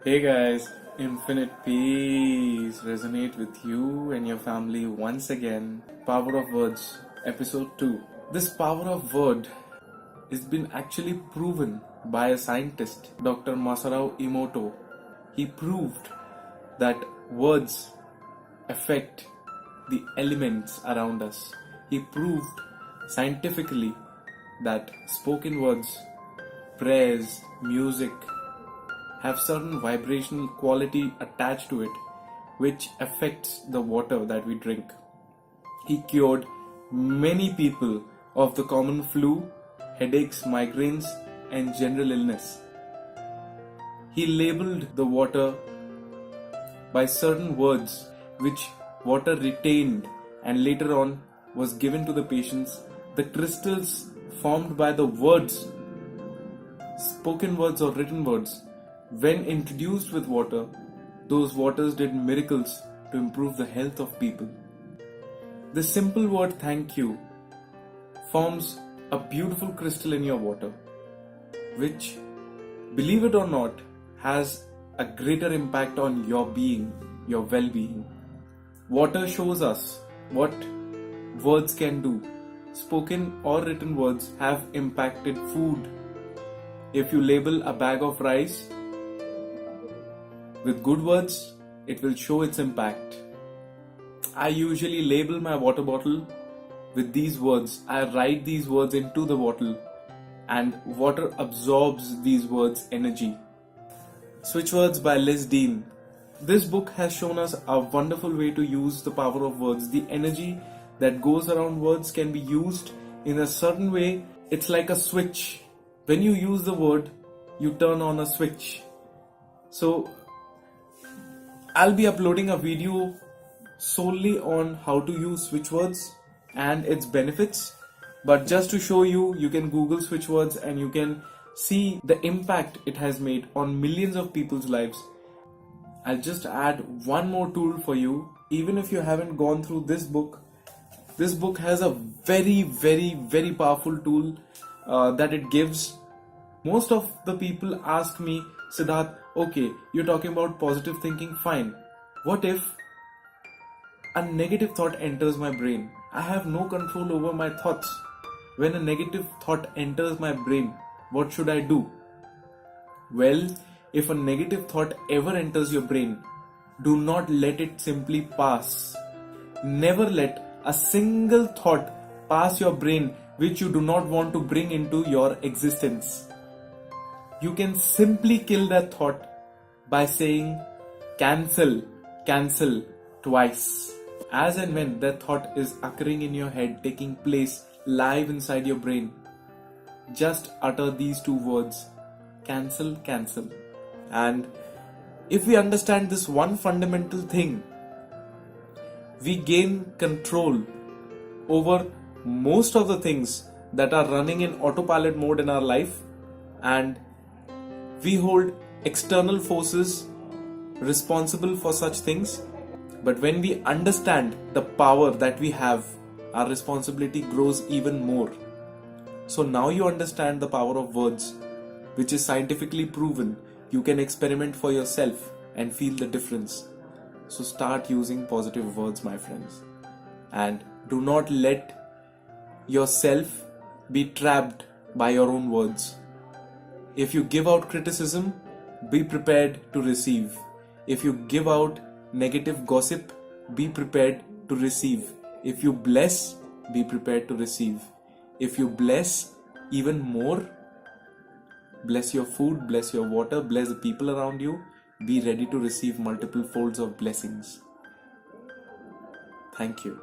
Hey guys, infinite peace resonate with you and your family once again. Power of Words, episode 2. This power of word has been actually proven by a scientist, Dr. Masaru Emoto. He proved that words affect the elements around us. He proved scientifically that spoken words, prayers, music, have certain vibrational quality attached to it which affects the water that we drink. He cured many people of the common flu, headaches, migraines, and general illness. He labeled the water by certain words which water retained and later on was given to the patients. The crystals formed by the words, spoken words or written words, when introduced with water, those waters did miracles to improve the health of people. The simple word thank you forms a beautiful crystal in your water, which, believe it or not, has a greater impact on your being, your well-being. Water shows us what words can do. Spoken or written words have impacted food. If you label a bag of rice with good words, it will show its impact. I usually label my water bottle with these words. I write these words into the bottle and water absorbs these words' energy. Switch Words by Liz Dean. This book has shown us a wonderful way to use the power of words. The energy that goes around words can be used in a certain way. It's like a switch. When you use the word, you turn on a switch. So I'll be uploading a video solely on how to use switch words and its benefits. But just to show you, you can Google switch words and you can see the impact it has made on millions of people's lives. I'll just add one more tool for you. Even if you haven't gone through this book has a very powerful tool that it gives. Most of the people ask me, Siddharth, okay, you're talking about positive thinking, fine. What if a negative thought enters my brain? I have no control over my thoughts. When a negative thought enters my brain, what should I do? Well, if a negative thought ever enters your brain, do not let it simply pass. Never let a single thought pass your brain which you do not want to bring into your existence. You can simply kill that thought by saying cancel twice. As and when that thought is occurring in your head, taking place live inside your brain, just utter these two words, cancel. And if we understand this one fundamental thing, we gain control over most of the things that are running in autopilot mode in our life, and we hold external forces responsible for such things. But when we understand the power that we have, our responsibility grows even more. So now you understand the power of words, which is scientifically proven. You can experiment for yourself and feel the difference. So start using positive words, my friends. And do not let yourself be trapped by your own words. If you give out criticism, be prepared to receive. If you give out negative gossip, be prepared to receive. If you bless, be prepared to receive. If you bless even more, bless your food, bless your water, bless the people around you, be ready to receive multiple folds of blessings. Thank you.